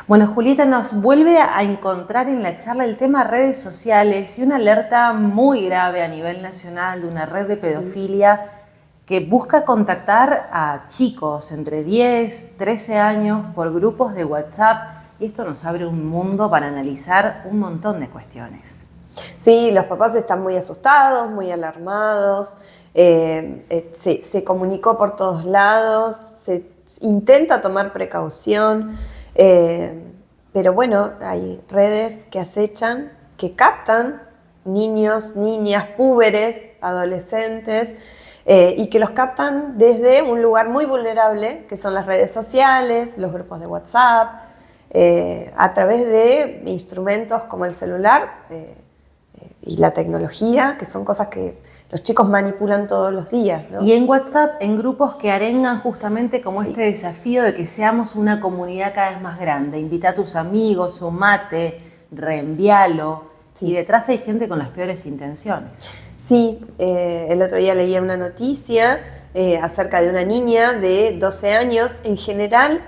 Bueno, Julieta, nos vuelve a encontrar en la charla el tema redes sociales y una alerta muy grave a nivel nacional de una red de pedofilia que busca contactar a chicos entre 10, 13 años por grupos de WhatsApp, y esto nos abre un mundo para analizar un montón de cuestiones. Sí, los papás están muy asustados, muy alarmados, se comunicó por todos lados, se intenta tomar precaución, pero bueno, hay redes que acechan, que captan niños, niñas, púberes, adolescentes, y que los captan desde un lugar muy vulnerable, que son las redes sociales, los grupos de WhatsApp, a través de instrumentos como el celular y la tecnología, que son cosas que los chicos manipulan todos los días, ¿no? Y en WhatsApp, en grupos que arengan justamente como Sí. este desafío de que seamos una comunidad cada vez más grande. Invita a tus amigos, sumate, reenvialo. Sí. Y detrás hay gente con las peores intenciones. Sí, el otro día leía una noticia acerca de una niña de 12 años. En general,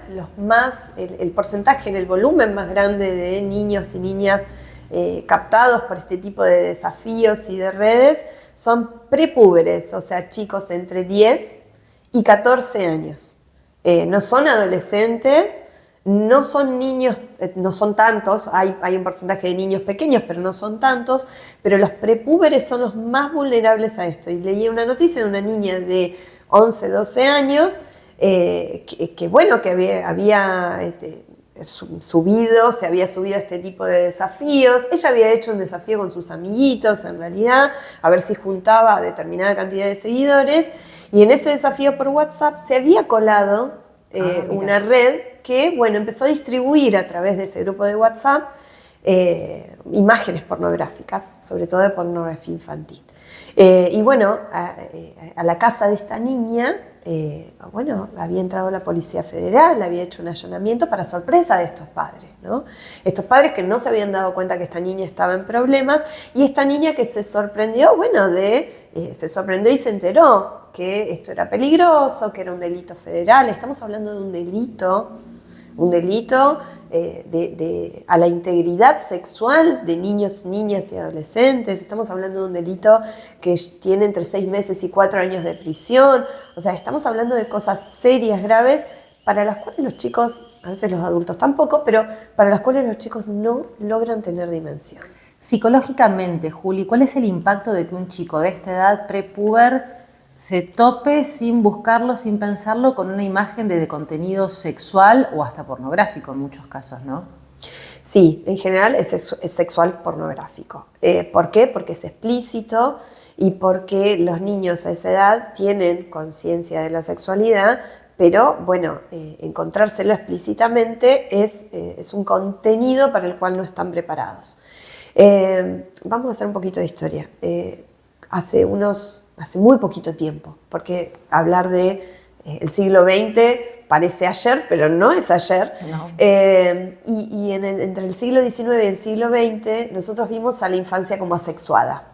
el porcentaje, el volumen más grande de niños y niñas captados por este tipo de desafíos y de redes son prepúberes, o sea, chicos entre 10 y 14 años. No son adolescentes, no son niños, no son tantos, hay un porcentaje de niños pequeños, pero no son tantos, pero los prepúberes son los más vulnerables a esto. Y leí una noticia de una niña de 11, 12 años, que había se había subido a este tipo de desafíos. Ella había hecho un desafío con sus amiguitos, en realidad, a ver si juntaba determinada cantidad de seguidores, y en ese desafío por WhatsApp se había colado una red que, bueno, empezó a distribuir a través de ese grupo de WhatsApp imágenes pornográficas, sobre todo de pornografía infantil. Y bueno, a la casa de esta niña, había entrado la Policía Federal, había hecho un allanamiento para sorpresa de estos padres, ¿no? Estos padres que no se habían dado cuenta que esta niña estaba en problemas, y esta niña que se sorprendió, se sorprendió y se enteró que esto era peligroso, que era un delito federal. Estamos hablando de un delito a la integridad sexual de niños, niñas y adolescentes. Estamos hablando de un delito que tiene entre 6 meses y 4 años de prisión. O sea, estamos hablando de cosas serias, graves, para las cuales los chicos, a veces los adultos tampoco, pero para las cuales los chicos no logran tener dimensión. Psicológicamente, Juli, ¿cuál es el impacto de que un chico de esta edad prepuber se tope sin buscarlo, sin pensarlo, con una imagen de contenido sexual o hasta pornográfico en muchos casos, ¿no? Sí, en general es sexual pornográfico. ¿Por qué? Porque es explícito y porque los niños a esa edad tienen conciencia de la sexualidad, pero bueno, encontrárselo explícitamente es un contenido para el cual no están preparados. Vamos a hacer un poquito de historia. Hace muy poquito tiempo, porque hablar de el siglo XX parece ayer, pero no es ayer. No. Entre el siglo XIX y el siglo XX nosotros vimos a la infancia como asexuada.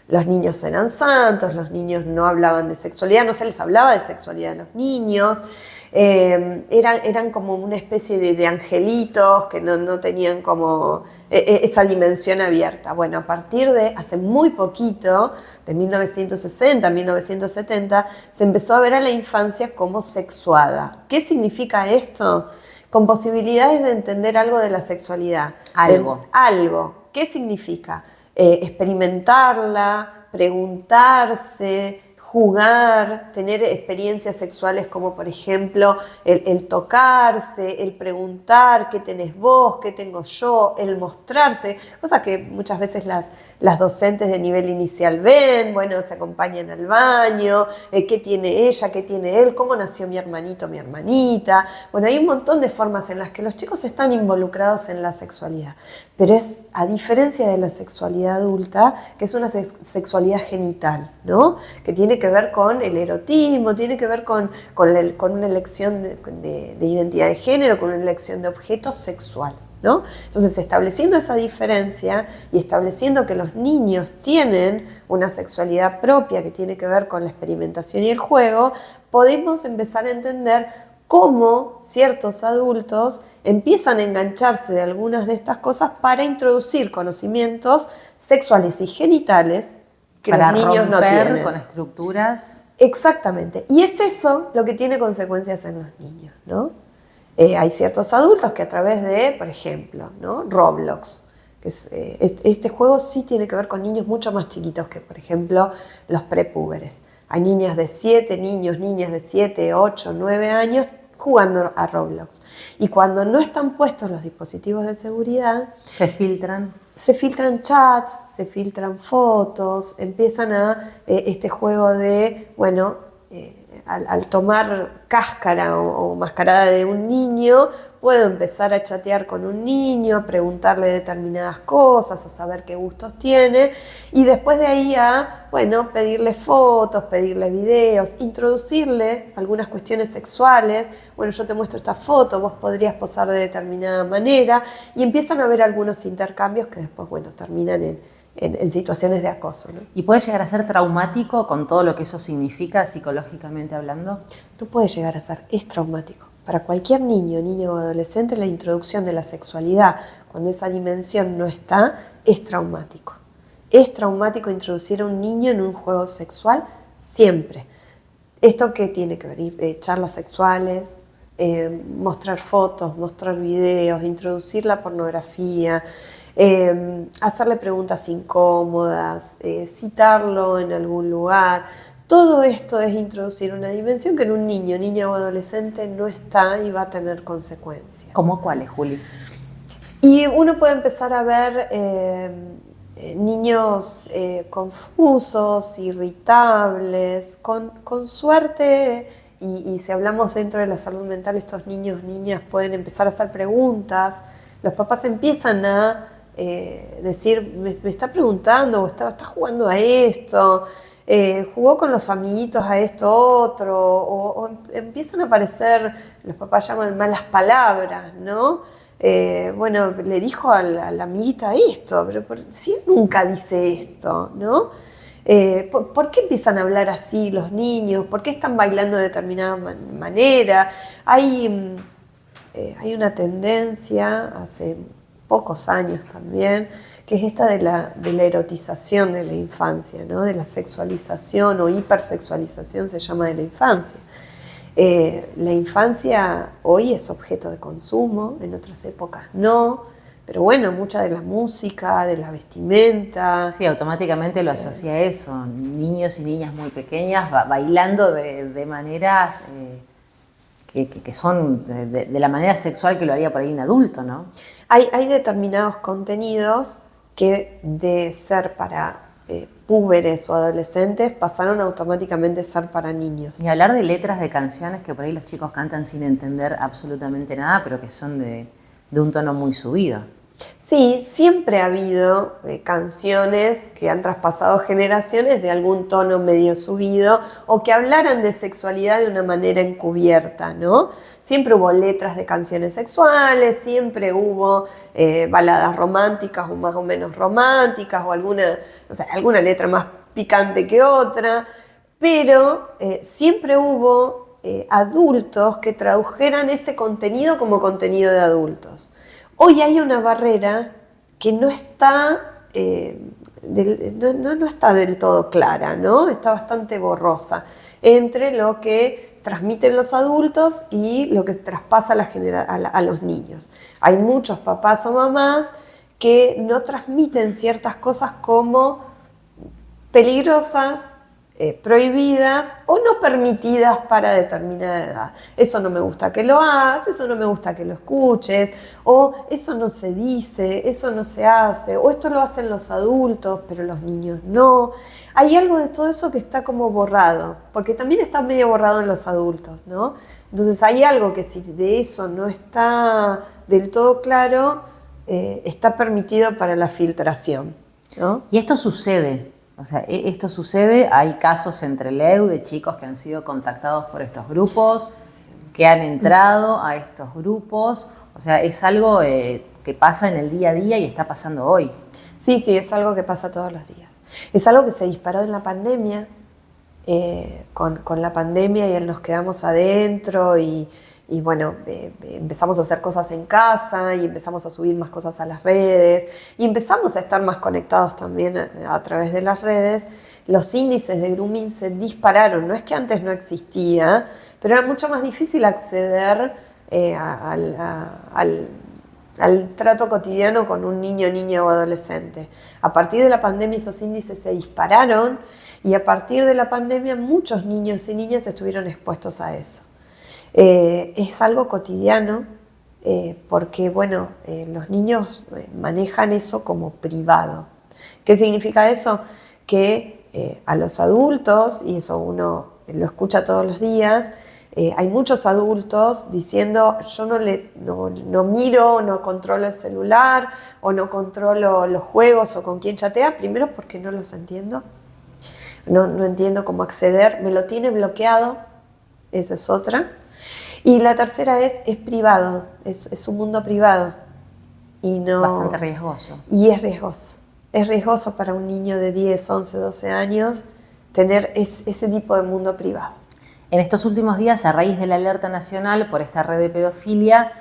Los niños eran santos, los niños no hablaban de sexualidad, no se les hablaba de sexualidad a los niños. Eran como una especie de angelitos que no tenían como esa dimensión abierta. Bueno, a partir de hace muy poquito, de 1960, 1970, se empezó a ver a la infancia como sexuada. ¿Qué significa esto? Con posibilidades de entender algo de la sexualidad. Algo. ¿Qué significa? Experimentarla, preguntarse, jugar, tener experiencias sexuales como por ejemplo el tocarse, el preguntar qué tenés vos, qué tengo yo, el mostrarse, cosas que muchas veces las docentes de nivel inicial ven, bueno, se acompañan al baño, qué tiene ella, qué tiene él, cómo nació mi hermanito, mi hermanita. Bueno, hay un montón de formas en las que los chicos están involucrados en la sexualidad, pero es a diferencia de la sexualidad adulta, que es una sexualidad genital, ¿no? Que tiene que ver con el erotismo, tiene que ver con una elección de identidad de género, con una elección de objeto sexual, ¿no? Entonces, estableciendo esa diferencia y estableciendo que los niños tienen una sexualidad propia que tiene que ver con la experimentación y el juego, podemos empezar a entender cómo ciertos adultos empiezan a engancharse de algunas de estas cosas para introducir conocimientos sexuales y genitales que para los niños no romper tienen. con estructuras. Exactamente. Y es eso lo que tiene consecuencias en los niños, ¿no? Hay ciertos adultos que a través de, por ejemplo, ¿no? Roblox, que es, este juego sí tiene que ver con niños mucho más chiquitos que, por ejemplo, los prepúberes. Hay niñas de 7, niñas de 7, 8, 9 años jugando a Roblox. Y cuando no están puestos los dispositivos de seguridad, Se filtran. se filtran chats, se filtran fotos, empiezan a este juego de, bueno, al tomar cáscara o mascarada de un niño, puedo empezar a chatear con un niño, a preguntarle determinadas cosas, a saber qué gustos tiene, y después de ahí a, bueno, pedirle fotos, pedirle videos, introducirle algunas cuestiones sexuales. Bueno, yo te muestro esta foto, vos podrías posar de determinada manera, y empiezan a haber algunos intercambios que después, bueno, terminan en situaciones de acoso, ¿no? ¿Y puede llegar a ser traumático con todo lo que eso significa psicológicamente hablando? No puede llegar a ser, es traumático. Para cualquier niño o adolescente, la introducción de la sexualidad, cuando esa dimensión no está, es traumático. Es traumático introducir a un niño en un juego sexual siempre. ¿Esto qué tiene que ver? Charlas sexuales, mostrar fotos, mostrar videos, introducir la pornografía, hacerle preguntas incómodas, citarlo en algún lugar. Todo esto es introducir una dimensión que en un niña o adolescente no está y va a tener consecuencias. ¿Cómo cuáles, Juli? Y uno puede empezar a ver niños confusos, irritables, con suerte, y si hablamos dentro de la salud mental, estos niños, niñas pueden empezar a hacer preguntas. Los papás empiezan a decir, me está preguntando, o está jugando a esto, jugó con los amiguitos a esto otro, o empiezan a aparecer, los papás llaman malas palabras, ¿no? Bueno, le dijo a la amiguita esto, pero si él nunca dice esto, ¿no? ¿Por qué empiezan a hablar así los niños? ¿Por qué están bailando de determinada manera? Hay una tendencia, hace pocos años también, que es esta de la erotización de la infancia, ¿no? De la sexualización o hipersexualización se llama de la infancia. La infancia hoy es objeto de consumo, en otras épocas no, pero bueno, mucha de la música, de la vestimenta. Sí, automáticamente lo asocia a eso, niños y niñas muy pequeñas bailando de maneras que son de la manera sexual que lo haría por ahí un adulto, ¿no? Hay determinados contenidos que de ser para púberes o adolescentes pasaron automáticamente a ser para niños. Y hablar de letras de canciones que por ahí los chicos cantan sin entender absolutamente nada, pero que son de un tono muy subido. Sí, siempre ha habido canciones que han traspasado generaciones de algún tono medio subido o que hablaran de sexualidad de una manera encubierta, ¿no? Siempre hubo letras de canciones sexuales, siempre hubo baladas románticas o más o menos románticas o alguna letra más picante que otra, pero siempre hubo adultos que tradujeran ese contenido como contenido de adultos. Hoy hay una barrera que no está, no está del todo clara, ¿no? Está bastante borrosa entre lo que transmiten los adultos y lo que traspasa a los niños. Hay muchos papás o mamás que no transmiten ciertas cosas como peligrosas, prohibidas o no permitidas para determinada edad. Eso no me gusta que lo hagas, eso no me gusta que lo escuches, o eso no se dice, eso no se hace, o esto lo hacen los adultos, pero los niños no. Hay algo de todo eso que está como borrado, porque también está medio borrado en los adultos, ¿no? Entonces hay algo que si de eso no está del todo claro, está permitido para la filtración, ¿no? Y esto sucede. O sea, esto sucede, hay casos entre el EU de chicos que han sido contactados por estos grupos, que han entrado a estos grupos, o sea, es algo que pasa en el día a día y está pasando hoy. Sí, es algo que pasa todos los días. Es algo que se disparó en la pandemia, con la pandemia y nos quedamos adentro y y bueno, empezamos a hacer cosas en casa y empezamos a subir más cosas a las redes y empezamos a estar más conectados también a través de las redes. Los índices de grooming se dispararon. No es que antes no existía, pero era mucho más difícil acceder al trato cotidiano con un niño, niña o adolescente. A partir de la pandemia esos índices se dispararon y a partir de la pandemia muchos niños y niñas estuvieron expuestos a eso. Es algo cotidiano porque, bueno, los niños manejan eso como privado. ¿Qué significa eso? Que a los adultos, y eso uno lo escucha todos los días, hay muchos adultos diciendo yo no miro, no controlo el celular o no controlo los juegos o con quién chatea, primero porque no los entiendo, no entiendo cómo acceder, me lo tiene bloqueado, esa es otra. Y la tercera es privado, es un mundo privado. Y no, bastante riesgoso. Y es riesgoso. Es riesgoso para un niño de 10, 11, 12 años tener ese tipo de mundo privado. En estos últimos días, a raíz de la alerta nacional por esta red de pedofilia,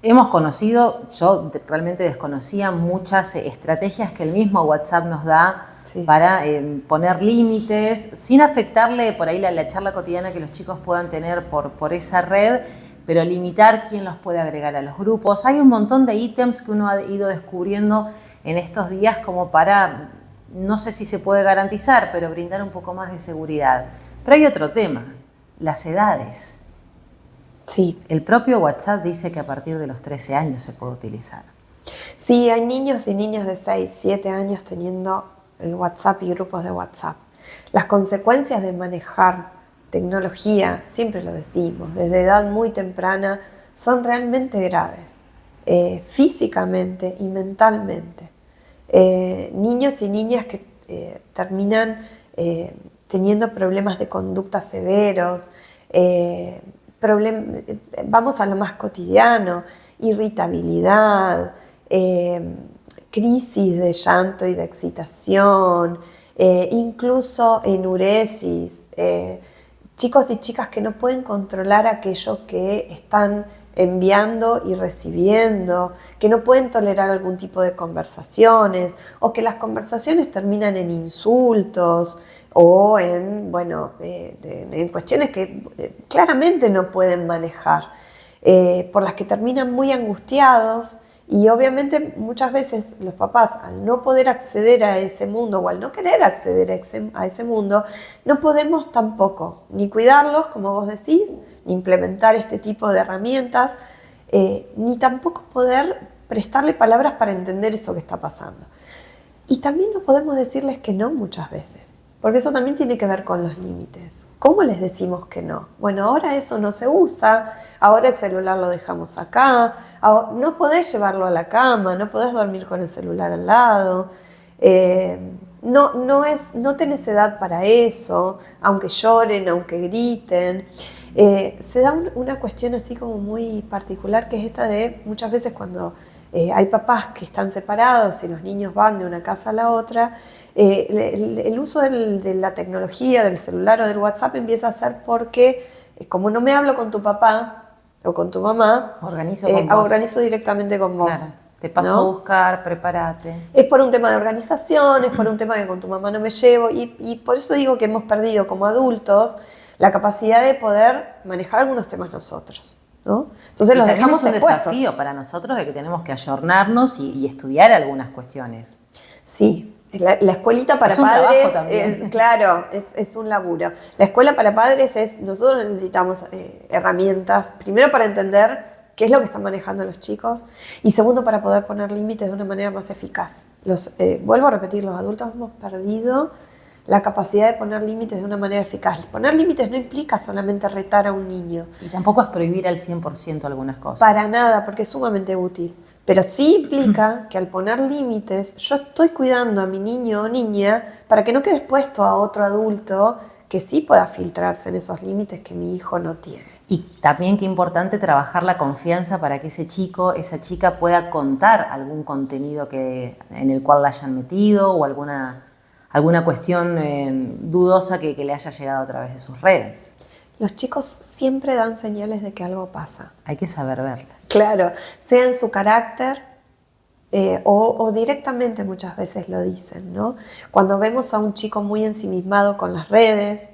hemos conocido, yo realmente desconocía muchas estrategias que el mismo WhatsApp nos da para poner límites, sin afectarle por ahí la charla cotidiana que los chicos puedan tener por esa red, pero limitar quién los puede agregar a los grupos. Hay un montón de ítems que uno ha ido descubriendo en estos días como para, no sé si se puede garantizar, pero brindar un poco más de seguridad. Pero hay otro tema, las edades. Sí. El propio WhatsApp dice que a partir de los 13 años se puede utilizar. Sí, hay niños y niñas de 6, 7 años teniendo WhatsApp y grupos de WhatsApp. Las consecuencias de manejar tecnología, siempre lo decimos, desde edad muy temprana, son realmente graves, físicamente y mentalmente. Niños y niñas que terminan teniendo problemas de conducta severos, vamos a lo más cotidiano, irritabilidad, crisis de llanto y de excitación, incluso enuresis, chicos y chicas que no pueden controlar aquello que están enviando y recibiendo, que no pueden tolerar algún tipo de conversaciones o que las conversaciones terminan en insultos o en cuestiones que claramente no pueden manejar, por las que terminan muy angustiados. Y obviamente muchas veces los papás, al no poder acceder a ese mundo o al no querer acceder a ese mundo, no podemos tampoco ni cuidarlos, como vos decís, ni implementar este tipo de herramientas, ni tampoco poder prestarle palabras para entender eso que está pasando. Y también no podemos decirles que no muchas veces, porque eso también tiene que ver con los límites. ¿Cómo les decimos que no? Bueno, ahora eso no se usa, ahora el celular lo dejamos acá, no podés llevarlo a la cama, no podés dormir con el celular al lado, no tenés edad para eso, aunque lloren, aunque griten. Se da una cuestión así como muy particular, que es esta de muchas veces cuando hay papás que están separados y los niños van de una casa a la otra, el uso de la tecnología, del celular o del WhatsApp empieza a ser porque, como no me hablo con tu papá o con tu mamá, organizo directamente con vos. Claro, te paso a buscar, prepárate. Es por un tema de organización, es por un tema que con tu mamá no me llevo, y por eso digo que hemos perdido como adultos la capacidad de poder manejar algunos temas nosotros, ¿no? Entonces los dejamos expuestos. Es un desafío para nosotros de que tenemos que ayornarnos y estudiar algunas cuestiones. Sí. La escuelita para padres es un laburo. La escuela para padres nosotros necesitamos herramientas, primero para entender qué es lo que están manejando los chicos y segundo para poder poner límites de una manera más eficaz. Vuelvo a repetir, los adultos hemos perdido la capacidad de poner límites de una manera eficaz. Poner límites no implica solamente retar a un niño. Y tampoco es prohibir al 100% algunas cosas. Para nada, porque es sumamente útil. Pero sí implica que al poner límites, yo estoy cuidando a mi niño o niña para que no quede expuesto a otro adulto que sí pueda filtrarse en esos límites que mi hijo no tiene. Y también qué importante trabajar la confianza para que ese chico, esa chica pueda contar algún contenido en el cual la hayan metido o alguna cuestión dudosa que le haya llegado a través de sus redes. los chicos siempre dan señales de que algo pasa. Hay que saber verla. Claro, sea en su carácter o directamente muchas veces lo dicen, ¿no? Cuando vemos a un chico muy ensimismado con las redes,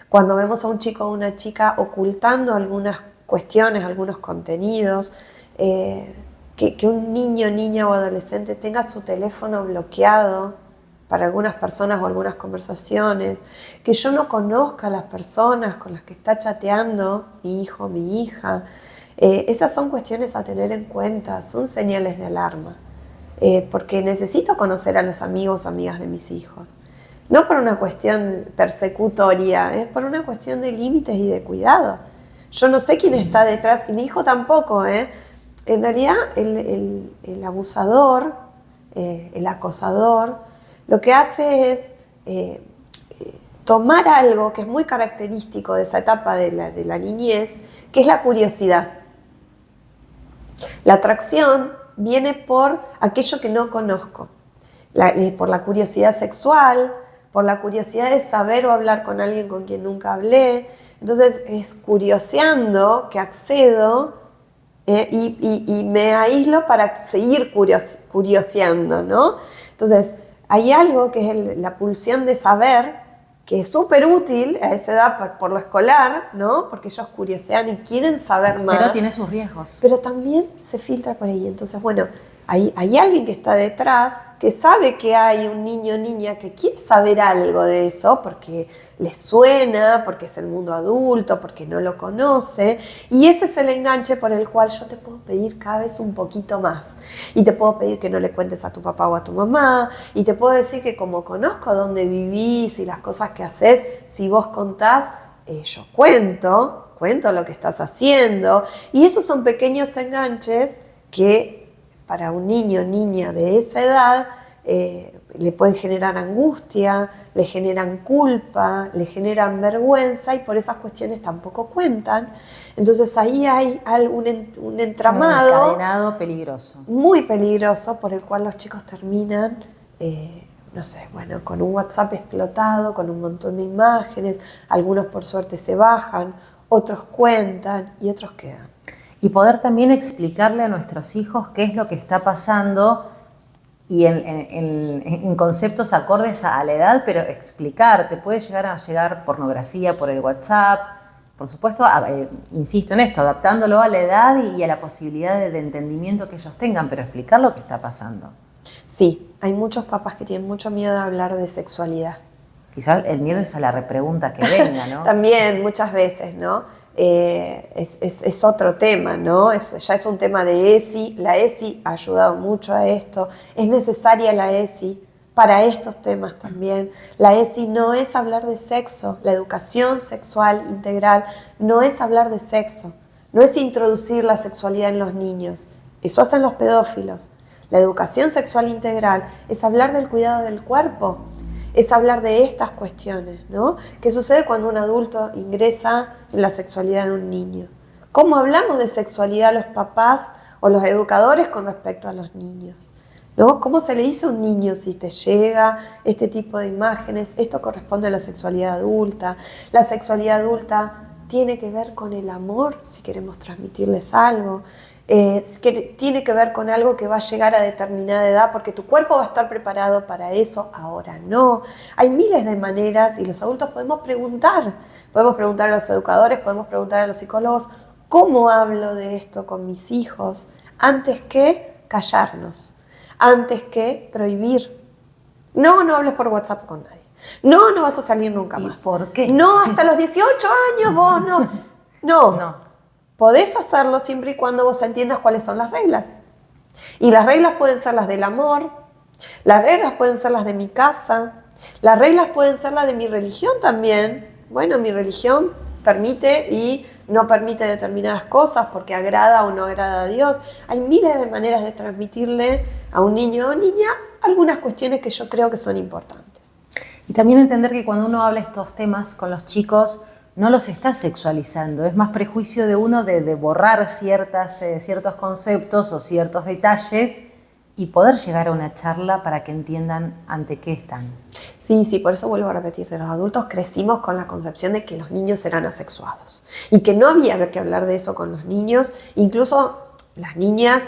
cuando vemos a un chico o una chica ocultando algunas cuestiones, algunos contenidos, que un niño, niña o adolescente tenga su teléfono bloqueado para algunas personas o algunas conversaciones, que yo no conozca a las personas con las que está chateando mi hijo o mi hija. Esas son cuestiones a tener en cuenta, son señales de alarma, porque necesito conocer a los amigos o amigas de mis hijos. No por una cuestión persecutoria, es por una cuestión de límites y de cuidado. Yo no sé quién está detrás, y mi hijo tampoco. En realidad, el abusador, el acosador, lo que hace es tomar algo que es muy característico de esa etapa de la niñez, que es la curiosidad. La atracción viene por aquello que no conozco, por la curiosidad sexual, por la curiosidad de saber o hablar con alguien con quien nunca hablé. Entonces es curioseando que accedo y me aíslo para seguir curioseando, ¿no? Entonces hay algo que es la pulsión de saber, que es súper útil a esa edad por lo escolar, ¿no? Porque ellos curiosean y quieren saber más. Pero tiene sus riesgos. Pero también se filtra por ahí. Entonces, bueno, hay alguien que está detrás, que sabe que hay un niño o niña que quiere saber algo de eso, porque le suena, porque es el mundo adulto, porque no lo conoce. Y ese es el enganche por el cual yo te puedo pedir cada vez un poquito más. Y te puedo pedir que no le cuentes a tu papá o a tu mamá. Y te puedo decir que como conozco dónde vivís y las cosas que haces, si vos contás, yo cuento lo que estás haciendo. Y esos son pequeños enganches que para un niño o niña de esa edad le pueden generar angustia, le generan culpa, le generan vergüenza y por esas cuestiones tampoco cuentan. Entonces ahí hay un entramado un encadenado peligroso. Muy peligroso por el cual los chicos terminan, no sé, bueno, con un WhatsApp explotado, con un montón de imágenes, algunos por suerte se bajan, otros cuentan y otros quedan. Y poder también explicarle a nuestros hijos qué es lo que está pasando y en conceptos acordes a la edad, pero explicar. Te puede llegar pornografía por el WhatsApp, por supuesto, insisto en esto, adaptándolo a la edad y a la posibilidad de entendimiento que ellos tengan, pero explicar lo que está pasando. Sí, hay muchos papás que tienen mucho miedo de hablar de sexualidad. Quizás el miedo es a la repregunta que venga, ¿no? También, muchas veces, ¿no? Es otro tema, ¿no? Ya es un tema de ESI. La ESI ha ayudado mucho a esto. Es necesaria la ESI para estos temas también. La ESI no es hablar de sexo. La educación sexual integral no es hablar de sexo. No es introducir la sexualidad en los niños. Eso hacen los pedófilos. La educación sexual integral es hablar del cuidado del cuerpo. Es hablar de estas cuestiones, ¿no? ¿Qué sucede cuando un adulto ingresa en la sexualidad de un niño? ¿Cómo hablamos de sexualidad los papás o los educadores con respecto a los niños? ¿No? ¿Cómo se le dice a un niño si te llega este tipo de imágenes? Esto corresponde a la sexualidad adulta. La sexualidad adulta tiene que ver con el amor, si queremos transmitirles algo. Que tiene que ver con algo que va a llegar a determinada edad porque tu cuerpo va a estar preparado para eso, ahora no. Hay miles de maneras y los adultos podemos preguntar a los educadores, podemos preguntar a los psicólogos cómo hablo de esto con mis hijos antes que callarnos, antes que prohibir. No hables por WhatsApp con nadie. No vas a salir nunca más. ¿Y por qué? No, hasta los 18 años vos no. No. Podés hacerlo siempre y cuando vos entiendas cuáles son las reglas. Y las reglas pueden ser las del amor, las reglas pueden ser las de mi casa, las reglas pueden ser las de mi religión también. Bueno, mi religión permite y no permite determinadas cosas porque agrada o no agrada a Dios. Hay miles de maneras de transmitirle a un niño o niña algunas cuestiones que yo creo que son importantes. Y también entender que cuando uno habla estos temas con los chicos, no los está sexualizando, es más prejuicio de uno de borrar ciertos conceptos o ciertos detalles y poder llegar a una charla para que entiendan ante qué están. Sí, por eso vuelvo a repetir, de los adultos crecimos con la concepción de que los niños eran asexuados y que no había que hablar de eso con los niños, incluso las niñas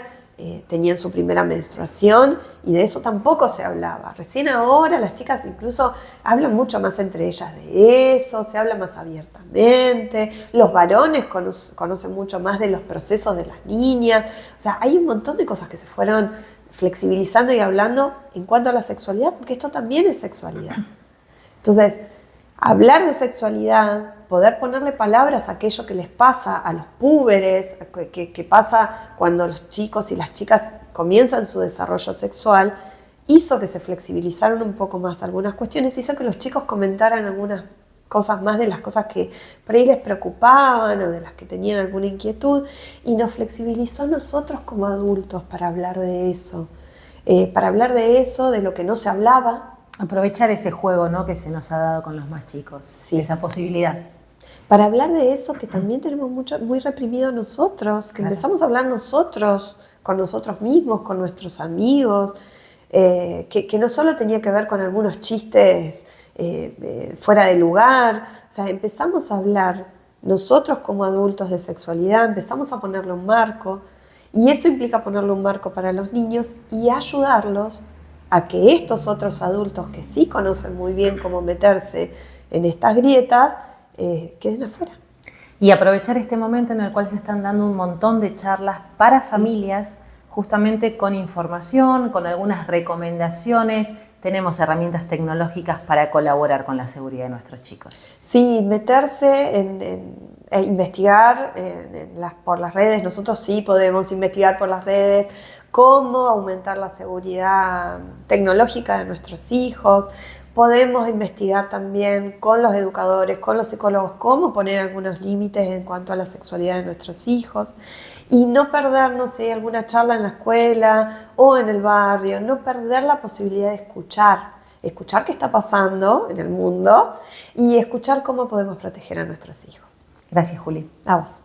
tenían su primera menstruación y de eso tampoco se hablaba. Recién ahora las chicas incluso hablan mucho más entre ellas de eso, se habla más abiertamente, los varones conocen mucho más de los procesos de las niñas, o sea, hay un montón de cosas que se fueron flexibilizando y hablando en cuanto a la sexualidad, porque esto también es sexualidad. Entonces, hablar de sexualidad, poder ponerle palabras a aquello que les pasa a los púberes, que pasa cuando los chicos y las chicas comienzan su desarrollo sexual, hizo que se flexibilizaran un poco más algunas cuestiones, hizo que los chicos comentaran algunas cosas más de las cosas que por ahí les preocupaban o de las que tenían alguna inquietud, y nos flexibilizó a nosotros como adultos para hablar de eso, de lo que no se hablaba. Aprovechar ese juego, ¿no?, que se nos ha dado con los más chicos, Sí. Esa posibilidad. Para hablar de eso que también tenemos muy reprimido nosotros, que Claro. empezamos a hablar nosotros, con nosotros mismos, con nuestros amigos, que no solo tenía que ver con algunos chistes fuera de lugar, o sea, empezamos a hablar nosotros como adultos de sexualidad, empezamos a ponerle un marco, y eso implica ponerle un marco para los niños y ayudarlos a que estos otros adultos que sí conocen muy bien cómo meterse en estas grietas, queden afuera. Y aprovechar este momento en el cual se están dando un montón de charlas para familias, justamente con información, con algunas recomendaciones. Tenemos herramientas tecnológicas para colaborar con la seguridad de nuestros chicos. Sí, meterse e investigar por las redes. Nosotros sí podemos investigar por las redes cómo aumentar la seguridad tecnológica de nuestros hijos. Podemos investigar también con los educadores, con los psicólogos, cómo poner algunos límites en cuanto a la sexualidad de nuestros hijos. Y no perdernos, si hay alguna charla en la escuela o en el barrio, no perder la posibilidad de escuchar qué está pasando en el mundo y escuchar cómo podemos proteger a nuestros hijos. Gracias, Juli. A vos.